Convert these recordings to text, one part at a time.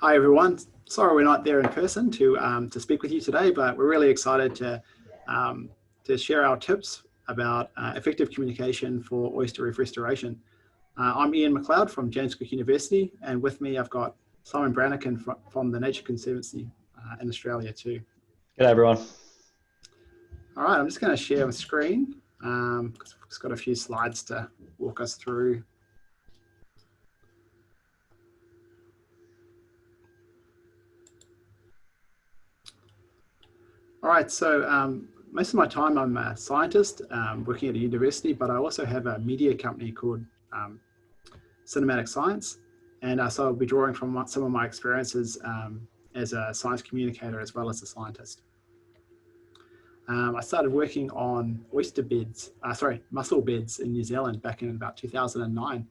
Hi everyone. Sorry we're not there in person to speak with you today, but we're really excited to share our tips about effective communication for oyster reef restoration. I'm Ian McLeod from James Cook University, and with me I've got Simon Branigan from the Nature Conservancy in Australia too. G'day everyone. All right, I'm just going to share my screen because we've just got a few slides to walk us through. All right, so most of my time I'm a scientist working at a university, but I also have a media company called Cinematic Science. And so I'll be drawing from some of my experiences as a science communicator as well as a scientist. I started working on mussel beds in New Zealand back in about 2009.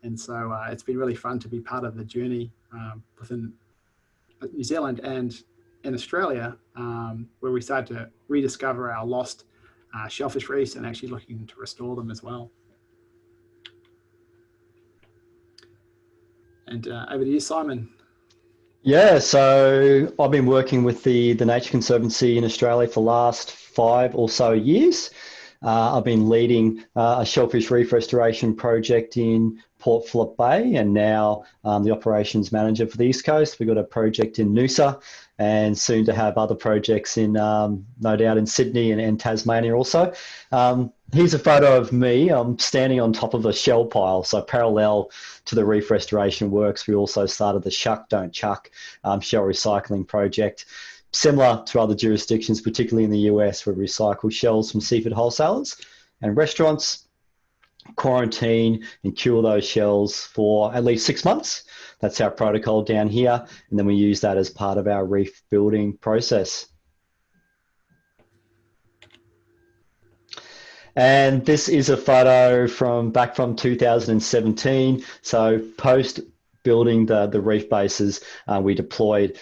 And so it's been really fun to be part of the journey within New Zealand and in Australia, where we started to rediscover our lost shellfish reefs and actually looking to restore them as well. And over to you, Simon. Yeah, so I've been working with the Nature Conservancy in Australia for the last 5 or so years. I've been leading a shellfish reef restoration project in Port Phillip Bay, and now the operations manager for the East Coast. We've got a project in Noosa and soon to have other projects in, no doubt, in Sydney and Tasmania also. Here's a photo of me. I'm standing on top of a shell pile. So parallel to the reef restoration works, we also started the Shuck, Don't Chuck shell recycling project. Similar to other jurisdictions, particularly in the US, where we recycle shells from seafood wholesalers and restaurants, quarantine and cure those shells for at least 6 months. That's our protocol down here. And then we use that as part of our reef building process. And this is a photo back from 2017. So post building the reef bases, we deployed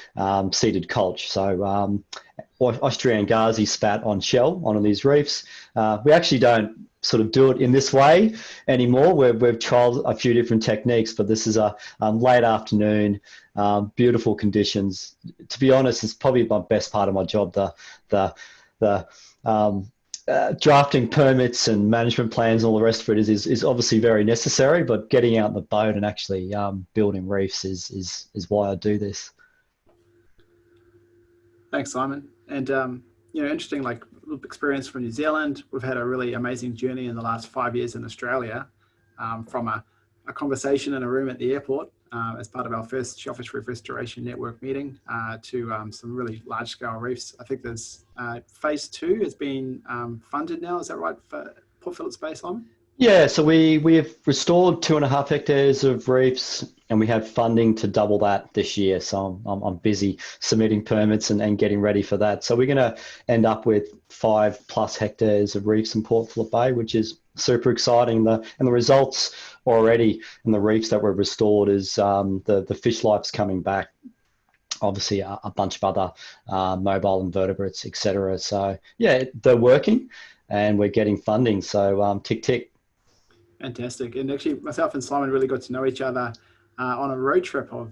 seeded culture. So Austrian Gazi spat on shell on these reefs. We actually don't sort of do it in this way anymore. We've tried a few different techniques, but this is a late afternoon, beautiful conditions. To be honest, it's probably my best part of my job, the drafting permits and management plans and all the rest of it is obviously very necessary, but getting out in the boat and actually building reefs is why I do this. Thanks, Simon. And interesting, like experience from New Zealand. We've had a really amazing journey in the last 5 years in Australia, from a conversation in a room at the airport as part of our first Shellfish Reef Restoration Network meeting to some really large-scale reefs. I think there's phase 2 has been funded now. Is that right for Port Phillip Bay, Simon? Yeah, so we have restored 2.5 hectares of reefs, and we have funding to double that this year. So I'm busy submitting permits and getting ready for that. So we're going to end up with 5+ hectares of reefs in Port Phillip Bay, which is super exciting. And the results already in the reefs that were restored is the fish life's coming back. Obviously, a bunch of other mobile invertebrates, etc. So yeah, they're working, and we're getting funding. So tick tick. Fantastic. And actually, myself and Simon really got to know each other on a road trip of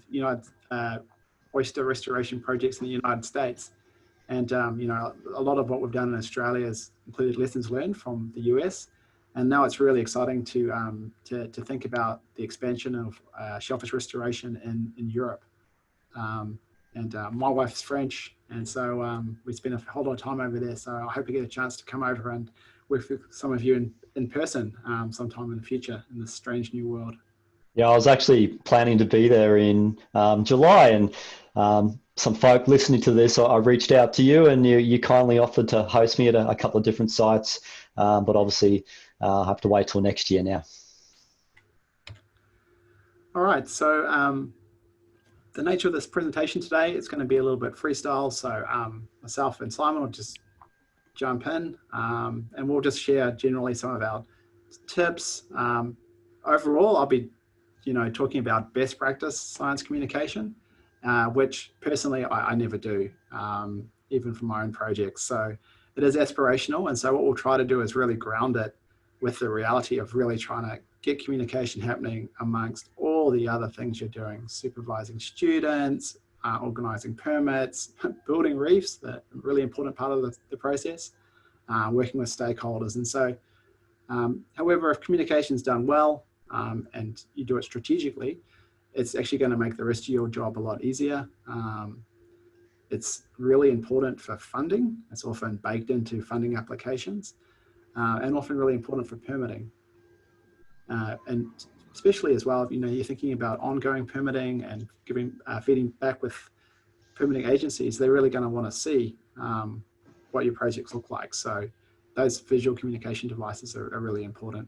oyster restoration projects in the United States. And a lot of what we've done in Australia has included lessons learned from the US. And now it's really exciting to think about the expansion of shellfish restoration in Europe. My wife's French, and so we spent a whole lot of time over there. So I hope to get a chance to come over and work with some of you in person sometime in the future in this strange new world. Yeah, I was actually planning to be there in July, and some folk listening to this, I reached out to you, and you kindly offered to host me at a couple of different sites, but obviously I have to wait till next year now. All right, so the nature of this presentation today is going to be a little bit freestyle. So myself and Simon will just jump in and we'll just share generally some of our tips. Overall, I'll be talking about best practice science communication, which personally I never do, even for my own projects. So it is aspirational, and so what we'll try to do is really ground it with the reality of really trying to get communication happening amongst all all the other things you're doing, supervising students, organising permits, building reefs, that really important part of the process, working with stakeholders. And so, however, if communication is done well and you do it strategically, it's actually going to make the rest of your job a lot easier. It's really important for funding. It's often baked into funding applications, and often really important for permitting. And especially as well, you're thinking about ongoing permitting and feeding back with permitting agencies. They're really going to want to see what your projects look like. So those visual communication devices are really important.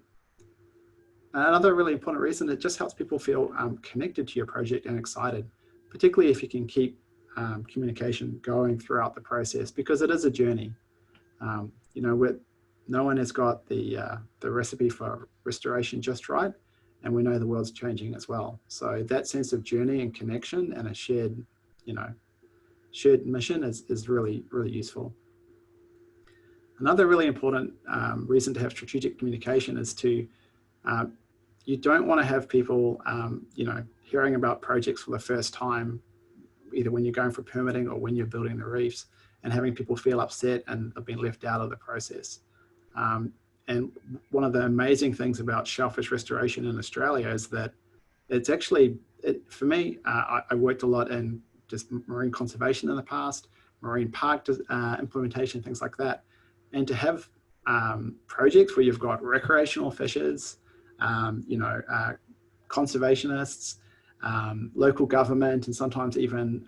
Another really important reason, it just helps people feel connected to your project and excited, particularly if you can keep communication going throughout the process, because it is a journey. No one has got the recipe for restoration just right, and we know the world's changing as well. So that sense of journey and connection and a shared mission is really, really useful. Another really important reason to have strategic communication is you don't want to have people, hearing about projects for the first time, either when you're going for permitting or when you're building the reefs, and having people feel upset and have been left out of the process. And one of the amazing things about shellfish restoration in Australia is that it's actually, for me, I worked a lot in just marine conservation in the past, marine park implementation, things like that. And to have projects where you've got recreational fishers, conservationists, local government, and sometimes even,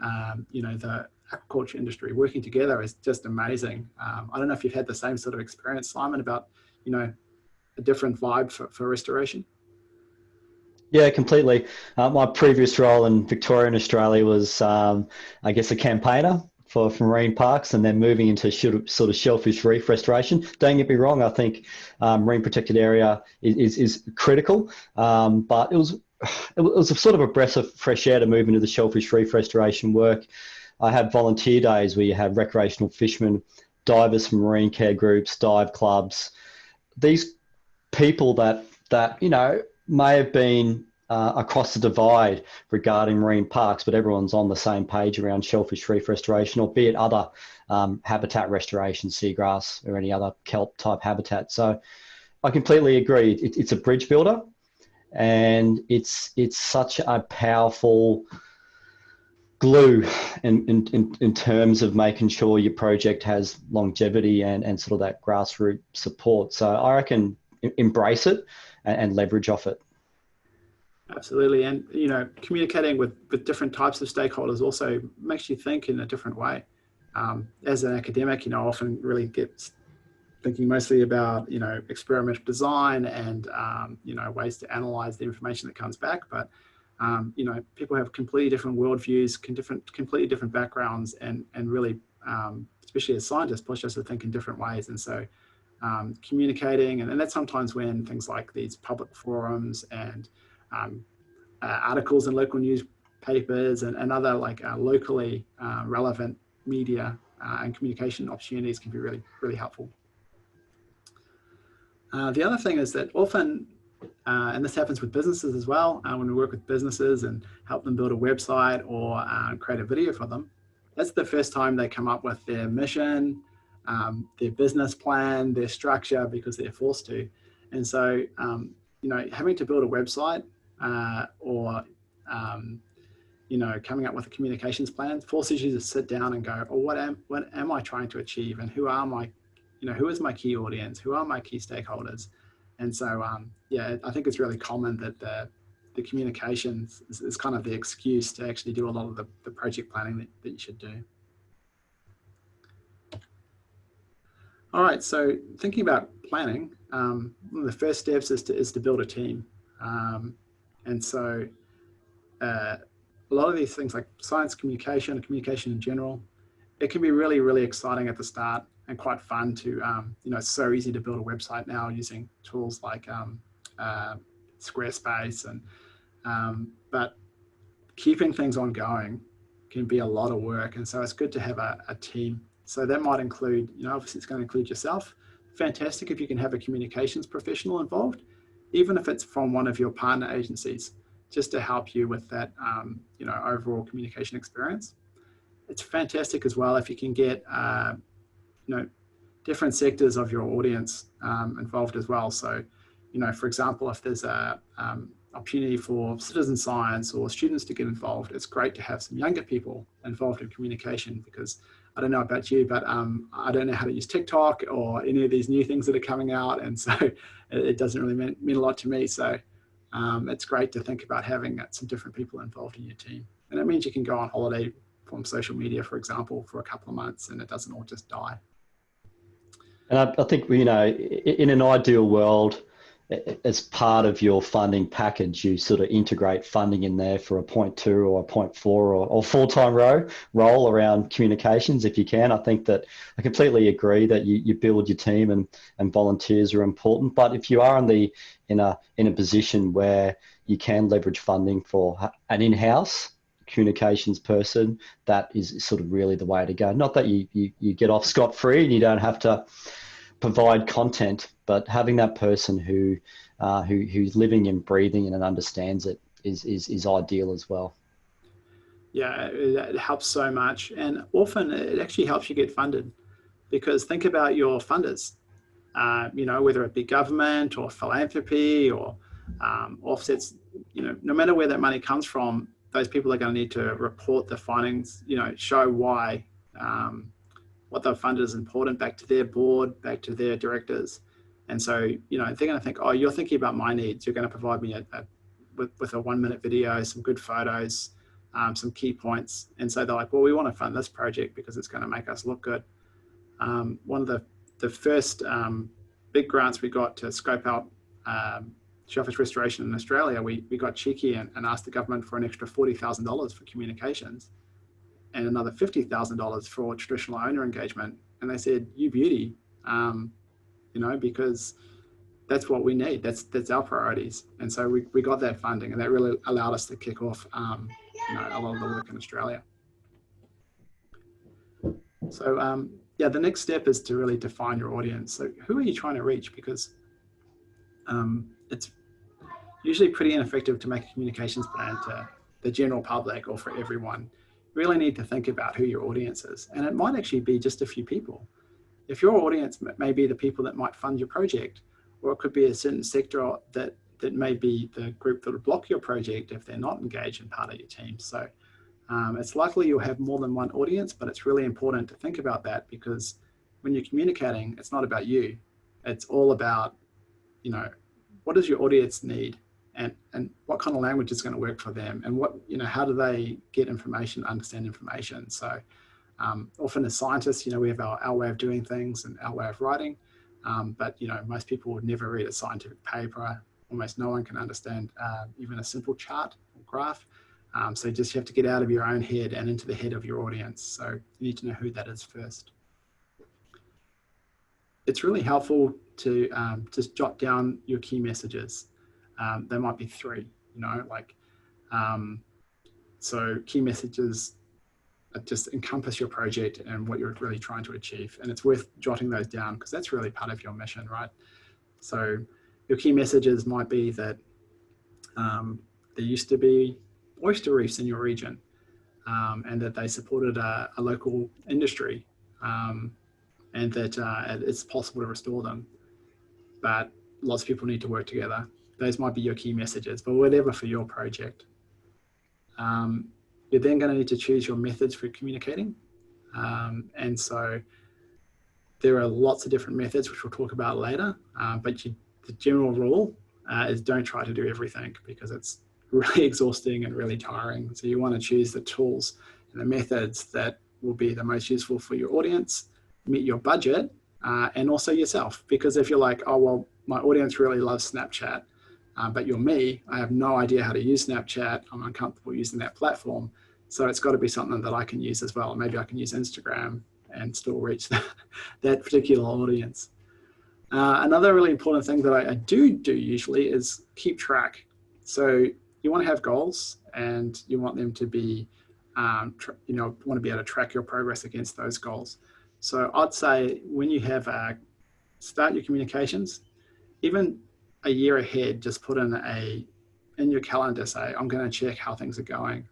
the aquaculture industry working together is just amazing. I don't know if you've had the same sort of experience, Simon, about, a different vibe for restoration. Yeah, completely. My previous role in Victoria and Australia was, I guess, a campaigner for marine parks, and then moving into sort of shellfish reef restoration. Don't get me wrong, I think marine protected area is critical, but it was a sort of a breath of fresh air to move into the shellfish reef restoration work. I had volunteer days where you had recreational fishermen, divers from marine care groups, dive clubs. These people that may have been across the divide regarding marine parks, but everyone's on the same page around shellfish reef restoration, or be it other habitat restoration, seagrass or any other kelp type habitat. So I completely agree. It's a bridge builder, and it's such a powerful glue in terms of making sure your project has longevity and sort of that grassroots support. So I reckon embrace it and leverage off it. Absolutely. And, communicating with different types of stakeholders also makes you think in a different way. As an academic, I often really get thinking mostly about, experimental design and, ways to analyze the information that comes back. But, people have completely different worldviews, completely different backgrounds, and really, especially as scientists, push us to think in different ways. And so communicating, and that's sometimes when things like these public forums and articles in local newspapers and other locally relevant media and communication opportunities can be really, really helpful. The other thing is that often, and this happens with businesses as well, when we work with businesses and help them build a website or create a video for them, that's the first time they come up with their mission, their business plan, their structure, because they're forced to. And so, having to build a website or coming up with a communications plan forces you to sit down and go, oh, what am I trying to achieve, and who is my key audience, who are my key stakeholders? And so, I think it's really common that the communications is kind of the excuse to actually do a lot of the project planning that you should do. All right, so thinking about planning, one of the first steps is to build a team. And so a lot of these things like science communication and communication in general, it can be really, really exciting at the start and quite fun to, it's so easy to build a website now using tools like Squarespace. But keeping things ongoing can be a lot of work. And so it's good to have a team. So that might include, obviously it's going to include yourself. Fantastic if you can have a communications professional involved, even if it's from one of your partner agencies. just to help you with that, you know, overall communication experience. It's fantastic as well if you can get, you know, different sectors of your audience involved as well. So, you know, for example, if there's a opportunity for citizen science or students to get involved, it's great to have some younger people involved in communication, because I don't know about you, but I don't know how to use TikTok or any of these new things that are coming out. And so it doesn't really mean a lot to me. So it's great to think about having some different people involved in your team. And it means you can go on holiday from social media, for example, for a couple of months, and it doesn't all just die. And I think, you know, in an ideal world, as part of your funding package, you sort of integrate funding in there for a 0.2 or a 0.4 or full-time role around communications if you can. I think that I completely agree that you build your team and volunteers are important. But if you are in a position where you can leverage funding for an in-house communications person, that is sort of really the way to go. Not that you get off scot-free and you don't have to provide content, but having that person who's living and breathing and understands it is ideal as well. Yeah, it helps so much, and often it actually helps you get funded, because think about your funders. You know, whether it be government or philanthropy or offsets, you know, no matter where that money comes from, those people are going to need to report the findings, you know, show why, what they've funded is important back to their board, back to their directors. And so, you know, they're going to think, oh, you're thinking about my needs. You're going to provide me with a 1-minute video, some good photos, some key points. And so they're like, well, we want to fund this project because it's going to make us look good. One of the first big grants we got to scope out shellfish restoration in Australia, we got cheeky and asked the government for an extra $40,000 for communications and another $50,000 for traditional owner engagement. And they said, you beauty, you know, because that's what we need. That's our priorities. And so we got that funding, and that really allowed us to kick off, you know, a lot of the work in Australia. So yeah, the next step is to really define your audience. So who are you trying to reach? Because it's usually pretty ineffective to make a communications plan to the general public or for everyone. You really need to think about who your audience is. And it might actually be just a few people. If your audience may be the people that might fund your project, or it could be a certain sector that may be the group that would block your project if they're not engaged in part of your team. So it's likely you'll have more than one audience, but it's really important to think about that, because when you're communicating, it's not about you. It's all about, you know, what does your audience need, and what kind of language is going to work for them, and what, you know, how do they get information, understand information. So often as scientists, you know, we have our way of doing things and our way of writing, but, you know, most people would never read a scientific paper. Almost no one can understand even a simple chart or graph. So just you have to get out of your own head and into the head of your audience. So you need to know who that is first. It's really helpful to just jot down your key messages. There might be 3, you know, like, so key messages just encompass your project and what you're really trying to achieve. And it's worth jotting those down, because that's really part of your mission, right? So your key messages might be that there used to be oyster reefs in your region, and that they supported a local industry, and that it's possible to restore them, but lots of people need to work together. Those might be your key messages, but whatever for your project. You're then going to need to choose your methods for communicating. And so there are lots of different methods, which we'll talk about later, but the general rule is don't try to do everything, because it's really exhausting and really tiring. So you want to choose the tools and the methods that will be the most useful for your audience, meet your budget, and also yourself. Because if you're like, oh, well, my audience really loves Snapchat, but you're me, I have no idea how to use Snapchat, I'm uncomfortable using that platform, so it's got to be something that I can use as well. Maybe I can use Instagram and still reach that particular audience. Another really important thing that I do usually is keep track. So you want to have goals, and you want them to be, you know, want to be able to track your progress against those goals. So I'd say when you have start your communications, even a year ahead, just put in in your calendar, say, I'm going to check how things are going.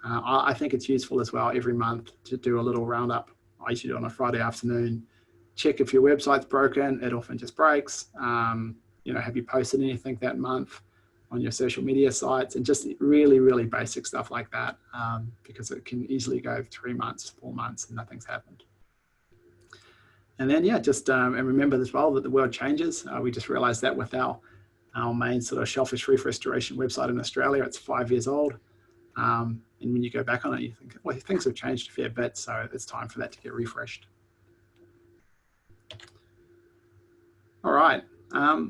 I think it's useful as well every month to do a little roundup. I usually do it on a Friday afternoon. Check if your website's broken. It often just breaks. Have you posted anything that month on your social media sites? And just really, really basic stuff like that, because it can easily go 3 months, 4 months, and nothing's happened. And then, and remember as well that the world changes. We just realized that with our main sort of shellfish reef restoration website in Australia. It's 5 years old. And when you go back on it, you think, well, things have changed a fair bit, so it's time for that to get refreshed. All right. I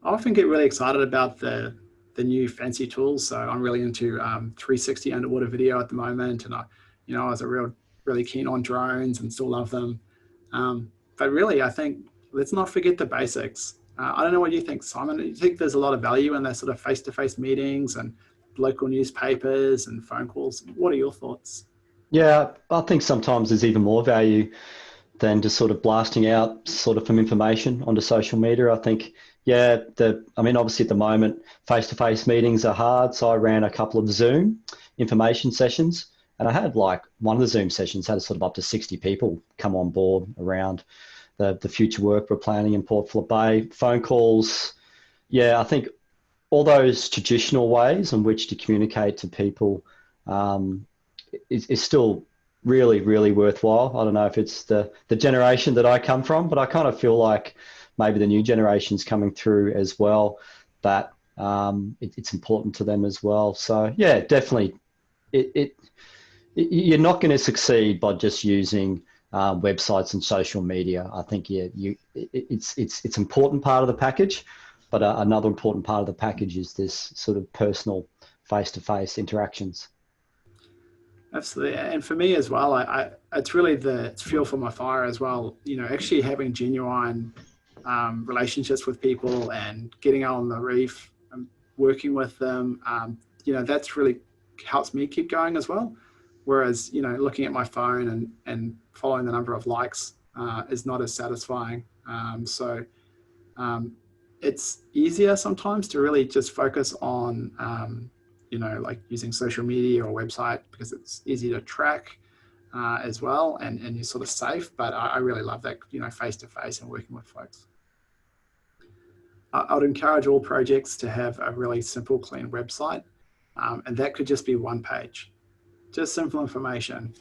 often get really excited about the new fancy tools. So I'm really into 360 underwater video at the moment, and I was really keen on drones and still love them. But really, I think let's not forget the basics. I don't know what you think, Simon. Do you think there's a lot of value in those sort of face-to-face meetings and local newspapers and phone calls? What are your thoughts? Yeah, I think sometimes there's even more value than just sort of blasting out sort of some information onto social media. I think, obviously at the moment, face-to-face meetings are hard. So I ran a couple of Zoom information sessions, and I had one of the Zoom sessions had sort of up to 60 people come on board around the future work we're planning in Port Phillip Bay. Phone calls, I think all those traditional ways in which to communicate to people is still really, really worthwhile. I don't know if it's the generation that I come from, but I kind of feel like maybe the new generation's coming through as well, that it's important to them as well. So yeah, definitely you're not going to succeed by just using websites and social media. I think it's important part of the package, but another important part of the package is this sort of personal face-to-face interactions. Absolutely. And for me as well, it's really it's fuel for my fire as well. Actually having genuine relationships with people and getting out on the reef and working with them, that's really helps me keep going as well. Whereas, looking at my phone and following the number of likes is not as satisfying. It's easier sometimes to really just focus on like using social media or website, because it's easy to track as well, and you're sort of safe. But I really love that, face-to-face and working with folks. I would encourage all projects to have a really simple, clean website, and that could just be one page, just simple information,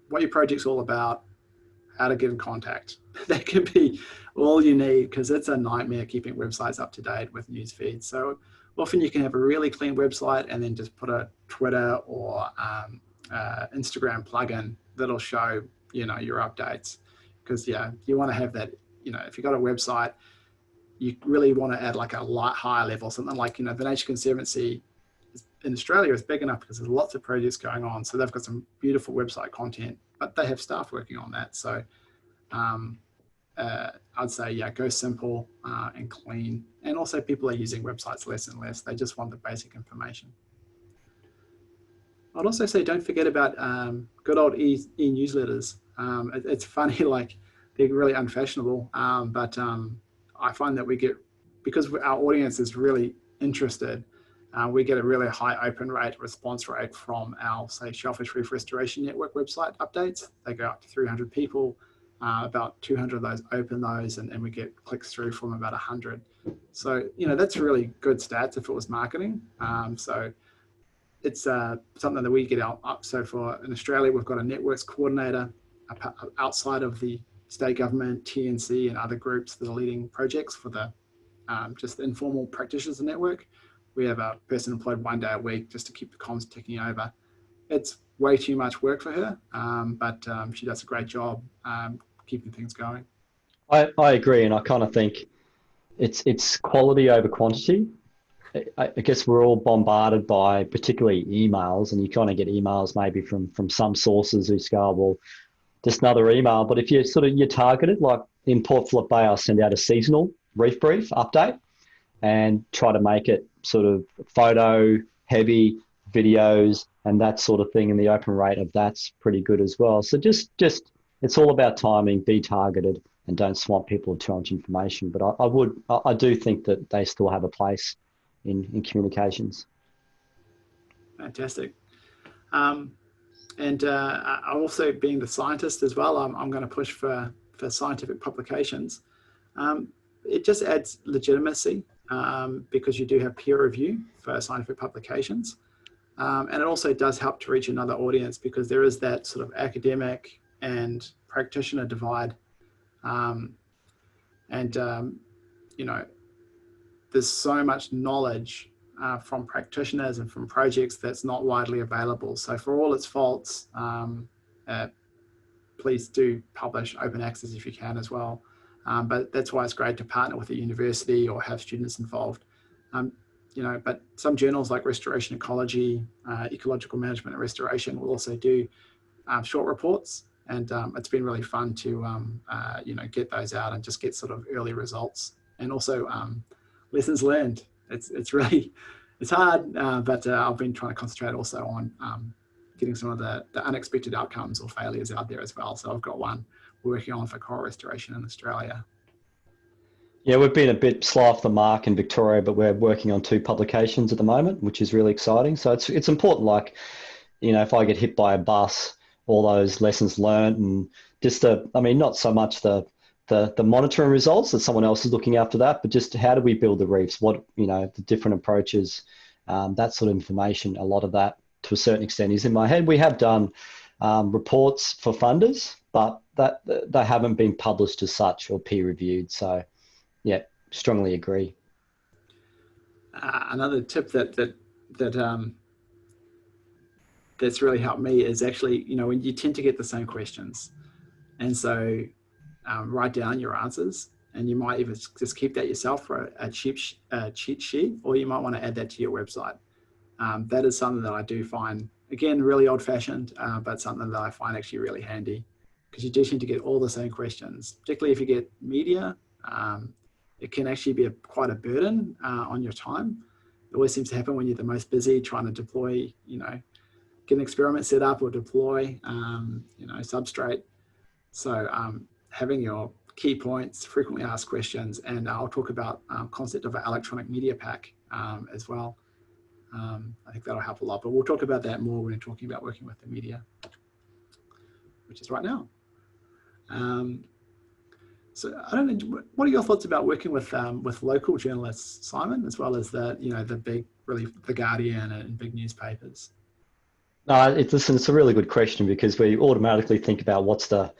what your project's all about, how to get in contact. That could be all you need, because it's a nightmare keeping websites up to date with news feeds. So often you can have a really clean website and then just put a Twitter or Instagram plugin that'll show, your updates. Because you want to have that, if you've got a website, you really want to add like a higher level, something like, the Nature Conservancy in Australia is big enough because there's lots of projects going on. So they've got some beautiful website content, but they have staff working on that. So I'd say, go simple and clean. And also people are using websites less and less. They just want the basic information. I'd also say don't forget about good old e-newsletters. It's funny, like they're really unfashionable, but I find that because our audience is really interested, we get a really high open rate, response rate from our, say, Shellfish Reef Restoration Network website updates. They go up to 300 people. About 200 of those open those, and we get clicks through from about 100. So, that's really good stats if it was marketing. So it's something that we get up. So in Australia, we've got a networks coordinator outside of the state government, TNC, and other groups that are leading projects for the just the informal practitioners network. We have a person employed 1 day a week just to keep the comms ticking over. It's way too much work for her, but she does a great job keeping things going. I agree, and I kind of think it's quality over quantity. I guess we're all bombarded by particularly emails, and you kind of get emails maybe from some sources who go, well, just another email. But if you're targeted, like in Port Phillip Bay, I'll send out a seasonal reef brief update and try to make it sort of photo heavy, videos and that sort of thing, and the open rate of that's pretty good as well. So just it's all about timing, be targeted, and don't swamp people with too much information. But I do think that they still have a place in communications. Fantastic. And also being the scientist as well, I'm going to push for scientific publications. It just adds legitimacy because you do have peer review for scientific publications. And it also does help to reach another audience because there is that sort of academic and practitioner divide. You know, there's so much knowledge from practitioners and from projects that's not widely available. So for all its faults, please do publish open access if you can as well. But that's why it's great to partner with a university or have students involved. You know, but some journals like Restoration Ecology, Ecological Management and Restoration will also do short reports. And it's been really fun to, you know, get those out and just get sort of early results. And also lessons learned. It's really, it's hard, but I've been trying to concentrate also on getting some of the unexpected outcomes or failures out there as well. So I've got one we're working on for coral restoration in Australia. Yeah, we've been a bit slow off the mark in Victoria, but we're working on 2 publications at the moment, which is really exciting. So it's important, like, you know, if I get hit by a bus, all those lessons learned and just I mean, not so much the monitoring results that someone else is looking after that, but just how do we build the reefs? What, you know, the different approaches, that sort of information, a lot of that to a certain extent is in my head. We have done reports for funders, but that they haven't been published as such or peer reviewed. So yeah, strongly agree. Another tip that's really helped me is actually, you know, when you tend to get the same questions, and so write down your answers, and you might even just keep that yourself for a cheat sheet, or you might want to add that to your website. That is something that I do find, again, really old-fashioned, but something that I find actually really handy, because you do tend to get all the same questions, particularly if you get media. It can actually be quite a burden on your time. It always seems to happen when you're the most busy trying to deploy, you know, get an experiment set up or deploy, you know, substrate. So having your key points, frequently asked questions, and I'll talk about concept of an electronic media pack as well. I think that'll help a lot, but we'll talk about that more when we're talking about working with the media, which is right now. So I don't know, what are your thoughts about working with local journalists, Simon, as well as the, you know, the big, really the Guardian and big newspapers? No, it's a really good question, because we automatically think about what's the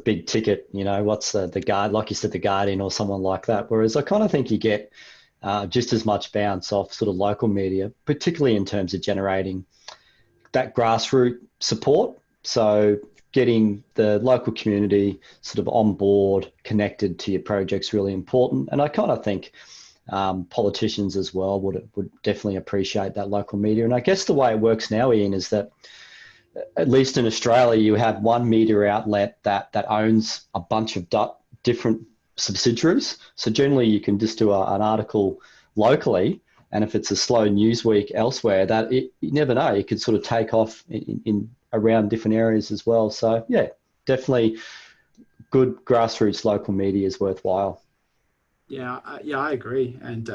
big ticket, you know, what's the guard, like you said, the Guardian or someone like that. Whereas I kind of think you get just as much bounce off sort of local media, particularly in terms of generating that grassroots support. So getting the local community sort of on board, connected to your project's really important. And I kind of think politicians as well would definitely appreciate that local media. And I guess the way it works now, Ian, is that at least in Australia, you have one media outlet that owns a bunch of different subsidiaries. So generally you can just do an article locally, and if it's a slow news week elsewhere, that you never know, it could sort of take off in around different areas as well. So yeah, definitely good grassroots local media is worthwhile. Yeah, I agree. And,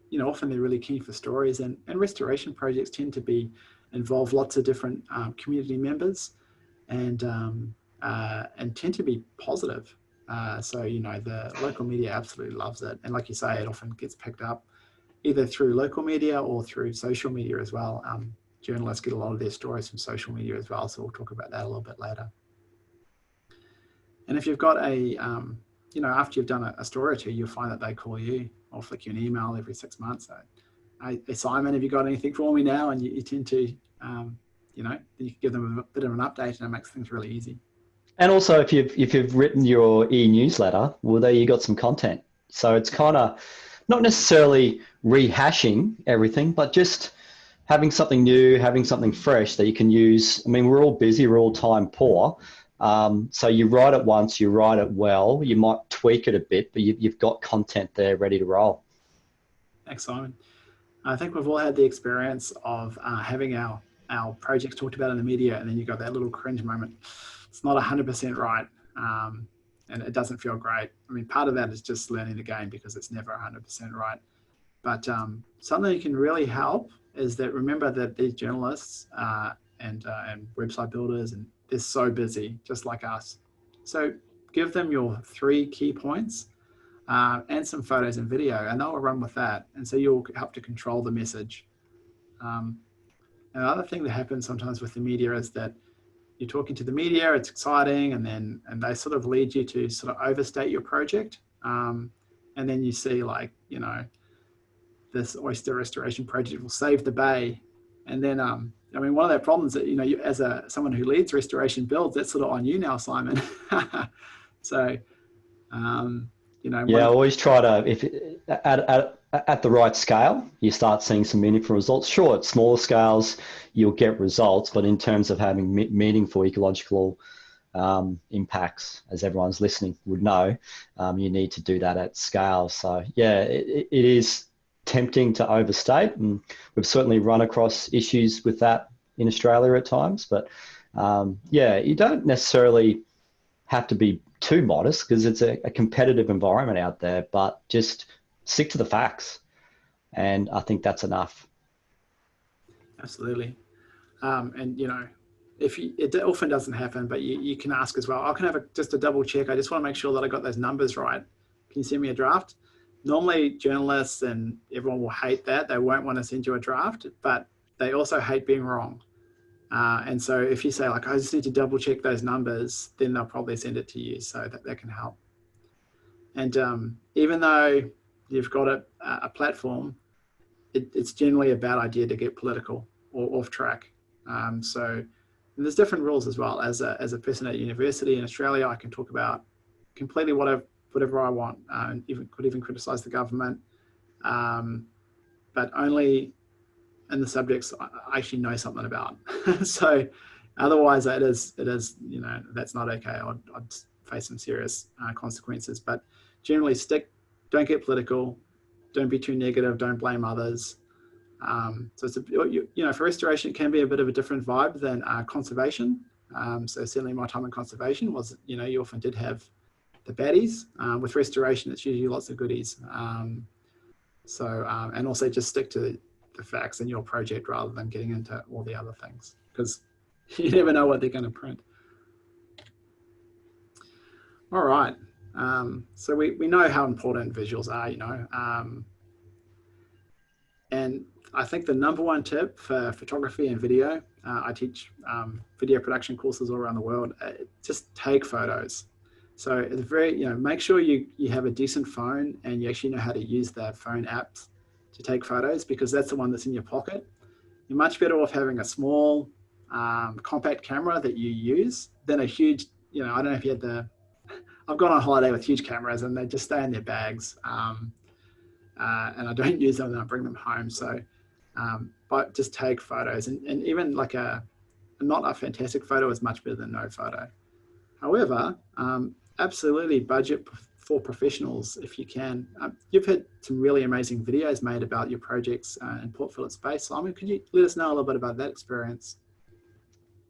you know, often they're really keen for stories, and restoration projects tend to involve lots of different community members, and tend to be positive. So, you know, the local media absolutely loves it. And like you say, it often gets picked up either through local media or through social media as well. Journalists get a lot of their stories from social media as well. So we'll talk about that a little bit later. And if you've got you know, after you've done a story or two, you'll find that they call you or flick you an email every 6 months. So, hey, Simon, have you got anything for me now? And you tend to, you know, you can give them a bit of an update, and it makes things really easy. And also, if you've written your e-newsletter, well, there you got some content. So it's kind of not necessarily rehashing everything, but just having something new, having something fresh that you can use. I mean, we're all busy, we're all time poor. So you write it once, you write it well, you might tweak it a bit, but you've got content there ready to roll. Thanks, Simon. I think we've all had the experience of having our projects talked about in the media, and then you got that little cringe moment. It's not 100% right, and it doesn't feel great. I mean, part of that is just learning the game, because it's never 100% right. But something that can really help is that remember that these journalists and website builders, and they're so busy, just like us. So give them your 3 key points and some photos and video, and they'll run with that. And so you'll help to control the message. Another thing that happens sometimes with the media is that you're talking to the media, it's exciting, and they sort of lead you to sort of overstate your project. And then you see, like, you know, this oyster restoration project will save the bay. And then, I mean, one of their problems that, you know, you, as someone who leads restoration builds, that's sort of on you now, Simon. So, you know. Yeah, I always try to, if at the right scale, you start seeing some meaningful results. Sure, at smaller scales, you'll get results, but in terms of having meaningful ecological impacts, as everyone's listening would know, you need to do that at scale. So yeah, it is tempting to overstate, and we've certainly run across issues with that in Australia at times. But yeah, you don't necessarily have to be too modest because it's a competitive environment out there, but just stick to the facts. And I think that's enough. Absolutely. And, you know, it often doesn't happen, but you can ask as well. I can have just a double check. I just want to make sure that I got those numbers right. Can you send me a draft? Normally journalists and everyone will hate that. They won't want to send you a draft, but they also hate being wrong. And so if you say, like, I just need to double check those numbers, then they'll probably send it to you, so that can help. And even though you've got a platform, it's generally a bad idea to get political or off track. So there's different rules as well. As a person at university in Australia, I can talk about completely whatever I want, and could even criticize the government, but only in the subjects I actually know something about. So otherwise it is, you know, that's not okay. I'd face some serious consequences. But generally don't get political, don't be too negative, don't blame others. So it's you know, for restoration, it can be a bit of a different vibe than conservation. So certainly my time in conservation was, you know, you often did have the baddies. With restoration, it's usually lots of goodies. And also just stick to the facts in your project rather than getting into all the other things, because you never know what they're going to print. All right. So we know how important visuals are, you know, and I think the number 1 tip for photography and video, I teach video production courses all around the world, just take photos. So it's very, you know, make sure you have a decent phone and you actually know how to use the phone apps to take photos, because that's the one that's in your pocket. You're much better off having a small compact camera that you use than a huge, you know, I don't know if you had I've gone on holiday with huge cameras and they just stay in their bags. And I don't use them and I bring them home. So, but just take photos, and even like not a fantastic photo is much better than no photo. However, absolutely budget for professionals if you can. You've had some really amazing videos made about your projects in Port Phillip Space. Simon, could you let us know a little bit about that experience?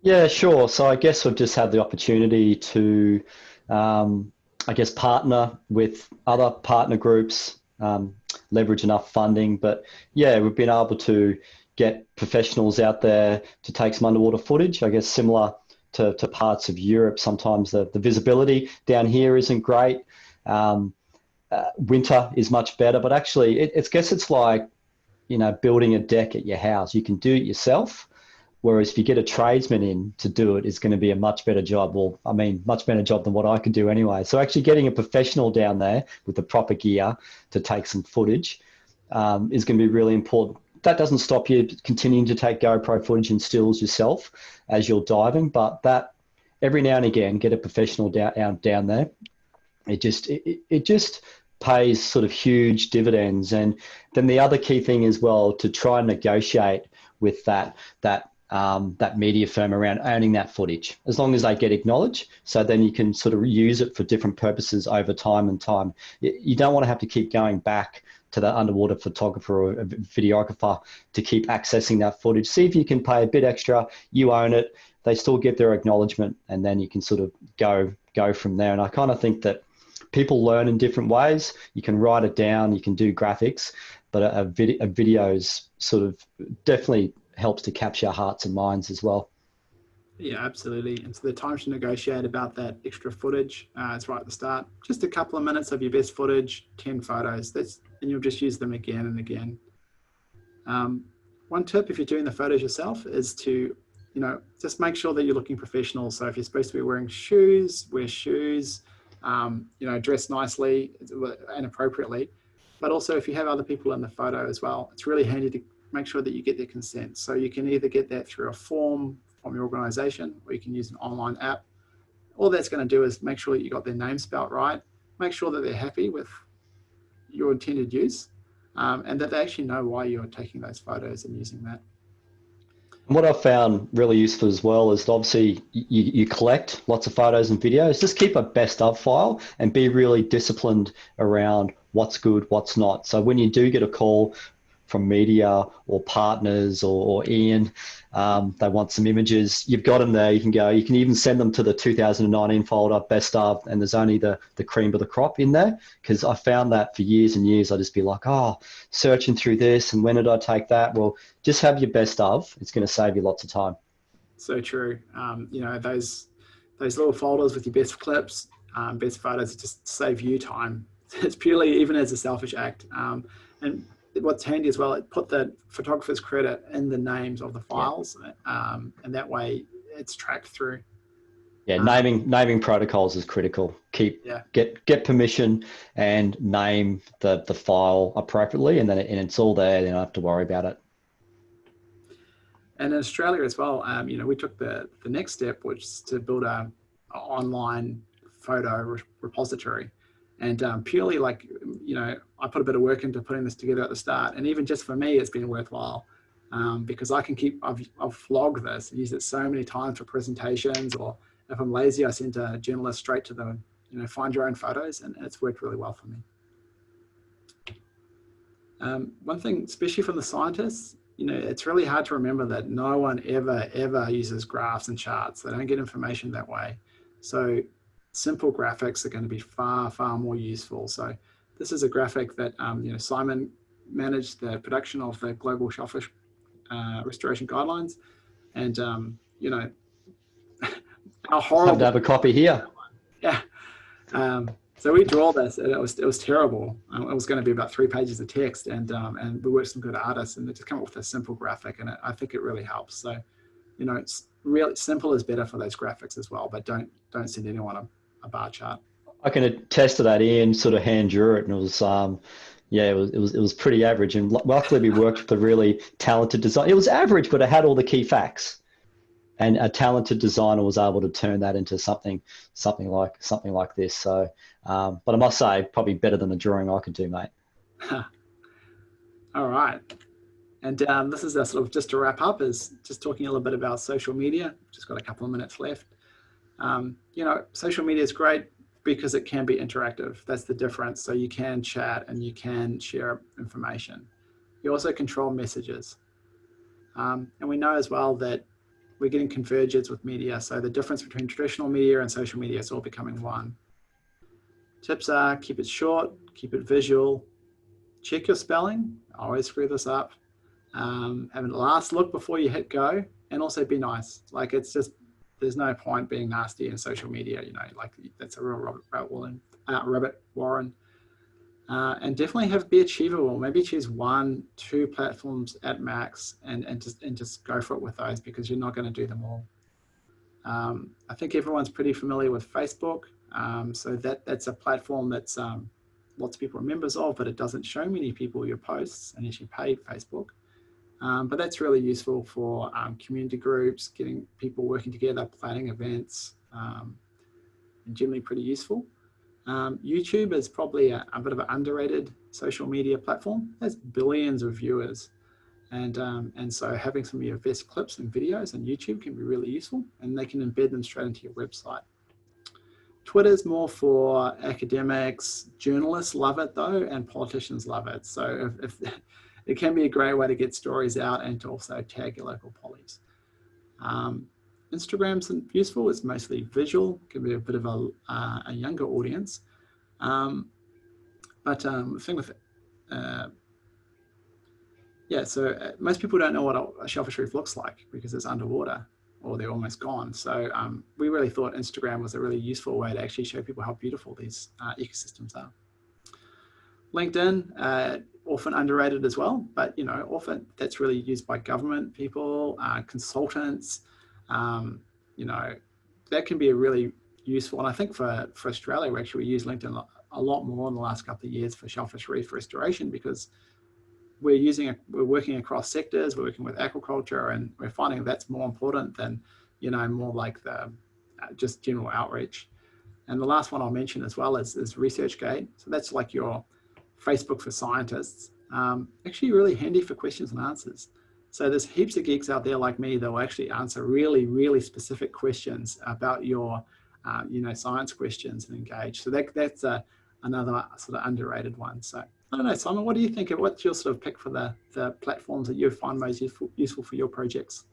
Yeah, sure. So I guess I've just had the opportunity to, I guess, partner with other partner groups, leverage enough funding. But yeah, we've been able to get professionals out there to take some underwater footage, I guess similar to parts of Europe. Sometimes the visibility down here isn't great. Winter is much better, but actually I guess it's like, you know, building a deck at your house. You can do it yourself. Whereas if you get a tradesman in to do it, it's going to be a much better job. Well, I mean, much better job than what I could do anyway. So actually getting a professional down there with the proper gear to take some footage is going to be really important. That doesn't stop you continuing to take GoPro footage and stills yourself as you're diving, but that every now and again, get a professional down there. It just pays sort of huge dividends. And then the other key thing as well, to try and negotiate with that media firm around owning that footage, as long as they get acknowledged. So then you can sort of use it for different purposes over time. You don't want to have to keep going back to the underwater photographer or a videographer to keep accessing that footage. See if you can pay a bit extra, you own it, they still get their acknowledgement, and then you can sort of go from there. And I kind of think that people learn in different ways. You can write it down, you can do graphics, but a video's sort of definitely helps to capture hearts and minds as well. Yeah, absolutely. And so the time to negotiate about that extra footage, it's right at the start. Just a couple of minutes of your best footage, 10 photos, and you'll just use them again and again. One tip if you're doing the photos yourself is to, just make sure that you're looking professional. So if you're supposed to be wearing shoes, wear shoes, dress nicely and appropriately. But also if you have other people in the photo as well, it's really handy to make sure that you get their consent. So you can either get that through a form from your organization, or you can use an online app. All that's going to do is make sure that you got their name spelt right, make sure that they're happy with your intended use, and that they actually know why you're taking those photos and using that. And what I've found really useful as well is obviously you collect lots of photos and videos. Just keep a best of file and be really disciplined around what's good, what's not. So when you do get a call from media or partners or Ian, they want some images, you've got them there. You can go, you can even send them to the 2019 folder, best of, and there's only the cream of the crop in there. Because I found that for years and years, I'd just be like, oh, searching through this, and when did I take that? Well, just have your best of. It's going to save you lots of time. So true. Those little folders with your best clips, best photos, just save you time. It's purely, even as a selfish act. And what's handy as well, it put the photographer's credit in the names of the files, and that way it's tracked through. Yeah, naming protocols is critical. Get permission and name the file appropriately, and then it's all there. You don't have to worry about it. And in Australia as well, we took the next step, which is to build a online photo repository. And purely I put a bit of work into putting this together at the start. And even just for me, it's been worthwhile because I can I've vlogged this and used it so many times for presentations, or if I'm lazy, I send a journalist straight to the, find your own photos, and it's worked really well for me. One thing, especially from the scientists, it's really hard to remember that no one ever uses graphs and charts. They don't get information that way. So simple graphics are going to be far more useful. So this is a graphic that Simon managed the production of the global shellfish restoration guidelines, and how horrible. Have to have a copy here. Yeah. So we drew all this, and it was terrible. It was going to be about 3 pages of text, and we worked with some good artists, and they just come up with a simple graphic, and I think it really helps. So, it's really simple is better for those graphics as well, but don't send anyone a bar chart. I can attest to that. Ian sort of hand drew it, and it was it was pretty average. And luckily, we worked with a really talented designer. It was average, but it had all the key facts. And a talented designer was able to turn that into something like this. So, but I must say, probably better than a drawing I could do, mate. All right, and this is sort of just to wrap up, is just talking a little bit about social media. Just got a couple of minutes left. Social media is great because it can be interactive. That's the difference. So you can chat and you can share information. You also control messages, and we know as well that we're getting convergence with media. So the difference between traditional media and social media is all becoming one. Tips are keep it short, keep it visual, check your spelling. I always screw this up. Have a last look before you hit go, and also be nice. Like, it's just, there's no point being nasty in social media, like that's a real rabbit warren. And definitely be achievable. Maybe choose 1-2 platforms at max, and just go for it with those, because you're not going to do them all. I think everyone's pretty familiar with Facebook. So that's a platform that's lots of people are members of, but it doesn't show many people your posts unless you paid Facebook. But that's really useful for community groups, getting people working together, planning events, and generally pretty useful. YouTube is probably a bit of an underrated social media platform. It has billions of viewers, and so having some of your best clips and videos on YouTube can be really useful, and they can embed them straight into your website. Twitter's more for academics. Journalists love it though, and politicians love it. So if it can be a great way to get stories out and to also tag your local pollies. Instagram's useful. It's mostly visual, can be a bit of a younger audience. But the thing with Yeah, so most people don't know what a shellfish reef looks like because it's underwater or they're almost gone. So we really thought Instagram was a really useful way to actually show people how beautiful these ecosystems are. LinkedIn, often underrated as well, but often that's really used by government people, consultants. That can be a really useful. And I think for Australia, we use LinkedIn a lot more in the last couple of years for shellfish reef restoration because we're working across sectors, we're working with aquaculture, and we're finding that's more important than, more like the just general outreach. And the last one I'll mention as well is ResearchGate. So that's like your Facebook for scientists. Actually really handy for questions and answers. So there's heaps of geeks out there like me that will actually answer really, really specific questions about your, science questions and engage. So that's another sort of underrated one. So I don't know, Simon, what do you think? What's your sort of pick for the platforms that you find most useful for your projects?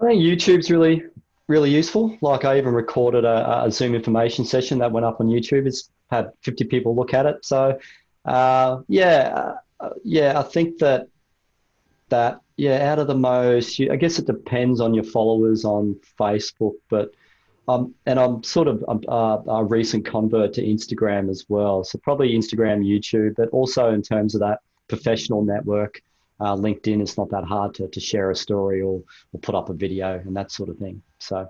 I think YouTube's really, really useful. Like I even recorded a Zoom information session that went up on YouTube. It's had 50 people look at it. So yeah, I think that out of the most, I guess it depends on your followers on Facebook, but and I'm sort of a recent convert to Instagram as well. So probably Instagram, YouTube, but also in terms of that professional network, LinkedIn, it's not that hard to share a story or put up a video and that sort of thing. So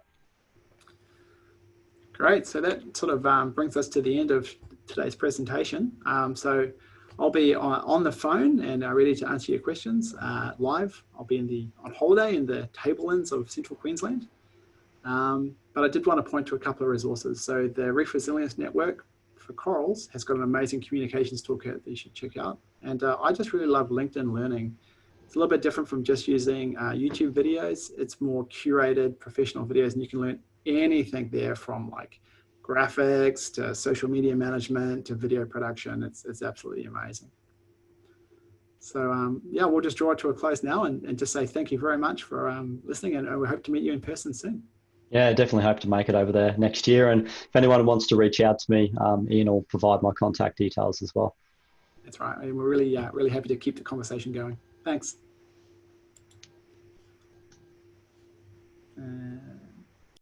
great. So that sort of brings us to the end of today's presentation. So I'll be on the phone and ready to answer your questions live. I'll be on holiday in the tablelands of central Queensland. But I did want to point to a couple of resources. So the Reef Resilience Network for corals has got an amazing communications toolkit that you should check out. And I just really love LinkedIn Learning. It's a little bit different from just using YouTube videos. It's more curated professional videos, and you can learn anything there from like graphics to social media management to video production. It's absolutely amazing. So yeah, we'll just draw it to a close now and just say thank you very much for listening, and we hope to meet you in person soon. yeah, definitely hope to make it over there next year. And if anyone wants to reach out to me, Ian will provide my contact details as well. That's right. And we're really, really happy to keep the conversation going. Thanks.